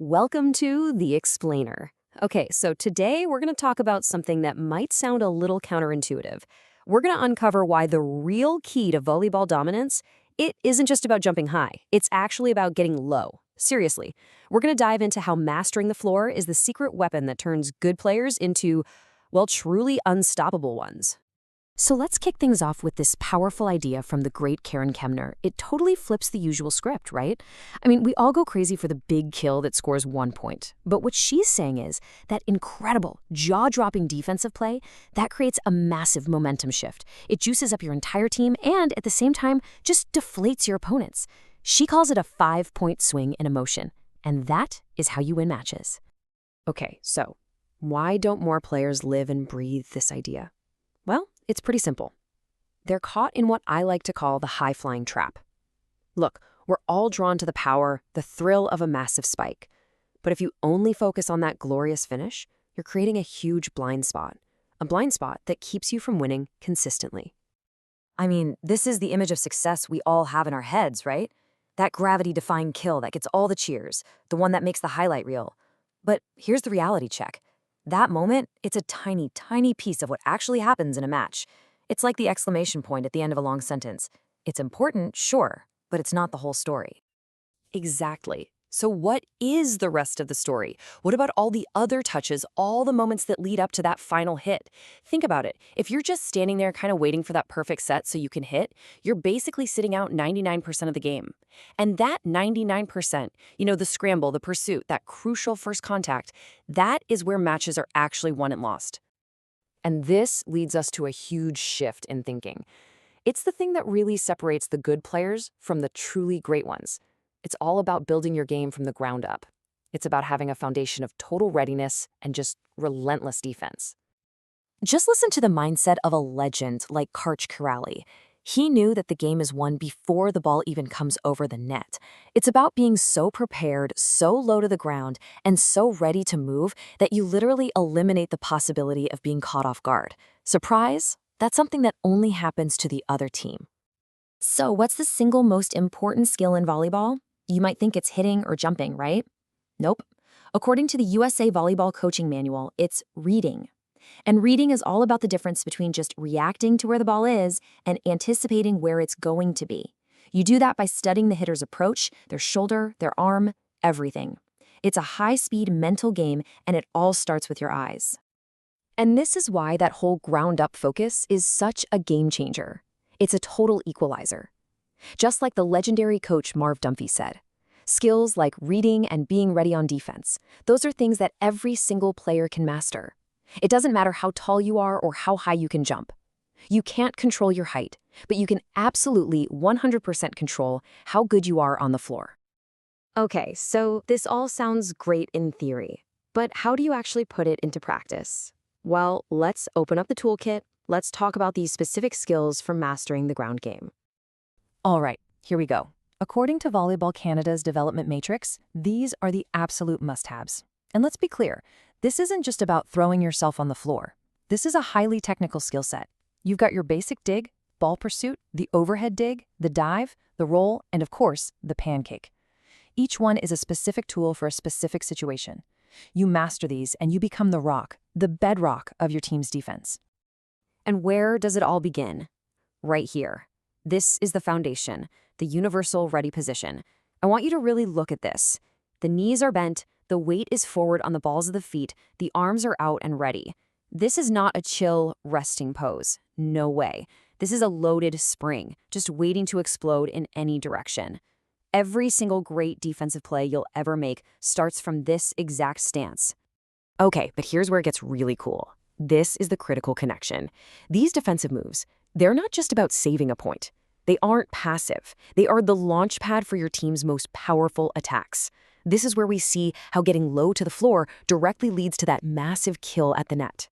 Welcome to The Explainer. Okay, so today we're going to talk about something that might sound a little counterintuitive. We're going to uncover why the real key to volleyball dominance, it isn't just about jumping high. It's actually about getting low. Seriously, we're going to dive into how mastering the floor is the secret weapon that turns good players into, well, truly unstoppable ones. So let's kick things off with this powerful idea from the great Karen Kemner. It totally flips the usual script, right? I mean, we all go crazy for the big kill that scores 1 point. But what she's saying is that incredible, jaw-dropping defensive play, that creates a massive momentum shift. It juices up your entire team and, at the same time, just deflates your opponents. She calls it a 5-point swing in emotion. And that is how you win matches. Okay, so why don't more players live and breathe this idea? Well, it's pretty simple. They're caught in what I like to call the high-flying trap. Look, we're all drawn to the power, the thrill of a massive spike. But if you only focus on that glorious finish, you're creating a huge blind spot. A blind spot that keeps you from winning consistently. I mean, this is the image of success we all have in our heads, right? That gravity-defying kill that gets all the cheers, the one that makes the highlight reel. But here's the reality check. That moment, it's a tiny, tiny piece of what actually happens in a match. It's like the exclamation point at the end of a long sentence. It's important, sure, but it's not the whole story. Exactly. So what is the rest of the story? What about all the other touches, all the moments that lead up to that final hit? Think about it. If you're just standing there kind of waiting for that perfect set so you can hit, you're basically sitting out 99% of the game. And that 99%, the scramble, the pursuit, that crucial first contact, that is where matches are actually won and lost. And this leads us to a huge shift in thinking. It's the thing that really separates the good players from the truly great ones. It's all about building your game from the ground up. It's about having a foundation of total readiness and just relentless defense. Just listen to the mindset of a legend like Karch. He knew that the game is won before the ball even comes over the net. It's about being so prepared, so low to the ground, and so ready to move that you literally eliminate the possibility of being caught off guard. Surprise? That's something that only happens to the other team. So what's the single most important skill in volleyball? You might think it's hitting or jumping, right? Nope. According to the USA Volleyball Coaching Manual, it's reading. And reading is all about the difference between just reacting to where the ball is and anticipating where it's going to be. You do that by studying the hitter's approach, their shoulder, their arm, everything. It's a high-speed mental game, and it all starts with your eyes. And this is why that whole ground-up focus is such a game changer. It's a total equalizer. Just like the legendary coach Marv Dunphy said, skills like reading and being ready on defense, those are things that every single player can master. It doesn't matter how tall you are or how high you can jump. You can't control your height, but you can absolutely 100% control how good you are on the floor. Okay, so this all sounds great in theory, but how do you actually put it into practice? Well, let's open up the toolkit. Let's talk about these specific skills for mastering the ground game. All right, here we go. According to Volleyball Canada's development matrix, these are the absolute must-haves. And let's be clear, this isn't just about throwing yourself on the floor. This is a highly technical skill set. You've got your basic dig, ball pursuit, the overhead dig, the dive, the roll, and of course, the pancake. Each one is a specific tool for a specific situation. You master these and you become the rock, the bedrock of your team's defense. And where does it all begin? Right here. This is the foundation, the universal ready position. I want you to really look at this. The knees are bent, the weight is forward on the balls of the feet, the arms are out and ready. This is not a chill, resting pose. No way. This is a loaded spring, just waiting to explode in any direction. Every single great defensive play you'll ever make starts from this exact stance. Okay, but here's where it gets really cool. This is the critical connection. These defensive moves, they're not just about saving a point. They aren't passive. They are the launch pad for your team's most powerful attacks. This is where we see how getting low to the floor directly leads to that massive kill at the net.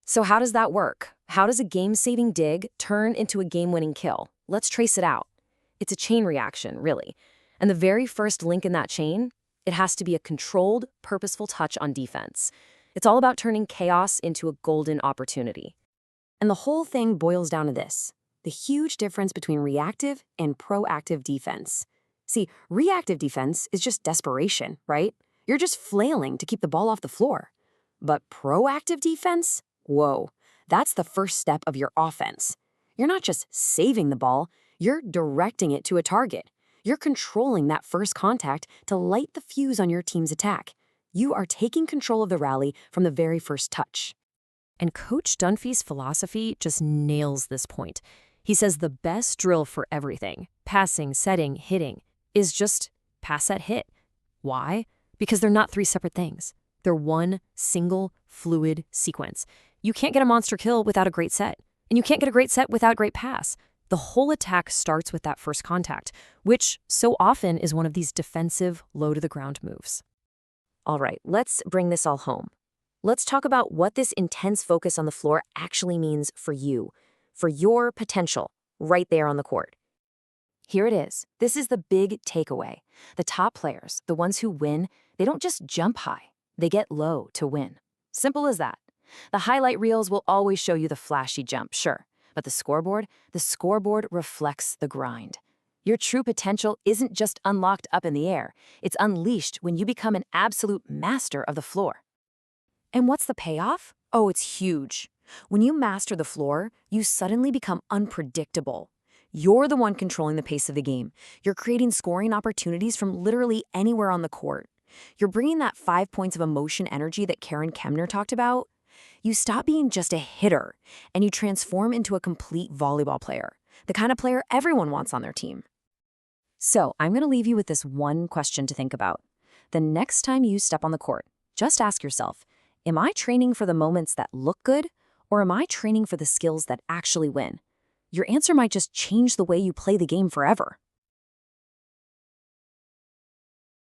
So how does that work? How does a game-saving dig turn into a game-winning kill? Let's trace it out. It's a chain reaction, really. And the very first link in that chain, it has to be a controlled, purposeful touch on defense. It's all about turning chaos into a golden opportunity. And the whole thing boils down to this: the huge difference between reactive and proactive defense. See, reactive defense is just desperation, right? You're just flailing to keep the ball off the floor. But proactive defense? Whoa, that's the first step of your offense. You're not just saving the ball, you're directing it to a target. You're controlling that first contact to light the fuse on your team's attack. You are taking control of the rally from the very first touch. And Coach Dunphy's philosophy just nails this point. He says the best drill for everything, passing, setting, hitting, is just pass, set, hit. Why? Because they're not three separate things. They're one single, fluid sequence. You can't get a monster kill without a great set, and you can't get a great set without a great pass. The whole attack starts with that first contact, which so often is one of these defensive, low-to-the-ground moves. All right, let's bring this all home. Let's talk about what this intense focus on the floor actually means for you, for your potential, right there on the court. Here it is. This is the big takeaway. The top players, the ones who win, they don't just jump high. They get low to win. Simple as that. The highlight reels will always show you the flashy jump, sure. But the scoreboard reflects the grind. Your true potential isn't just unlocked up in the air. It's unleashed when you become an absolute master of the floor. And what's the payoff? Oh, it's huge. When you master the floor, you suddenly become unpredictable. You're the one controlling the pace of the game. You're creating scoring opportunities from literally anywhere on the court. You're bringing that 5 points of emotion energy that Karen Kemner talked about. You stop being just a hitter, and you transform into a complete volleyball player, the kind of player everyone wants on their team. So I'm going to leave you with this one question to think about. The next time you step on the court, just ask yourself, am I training for the moments that look good, or am I training for the skills that actually win? Your answer might just change the way you play the game forever.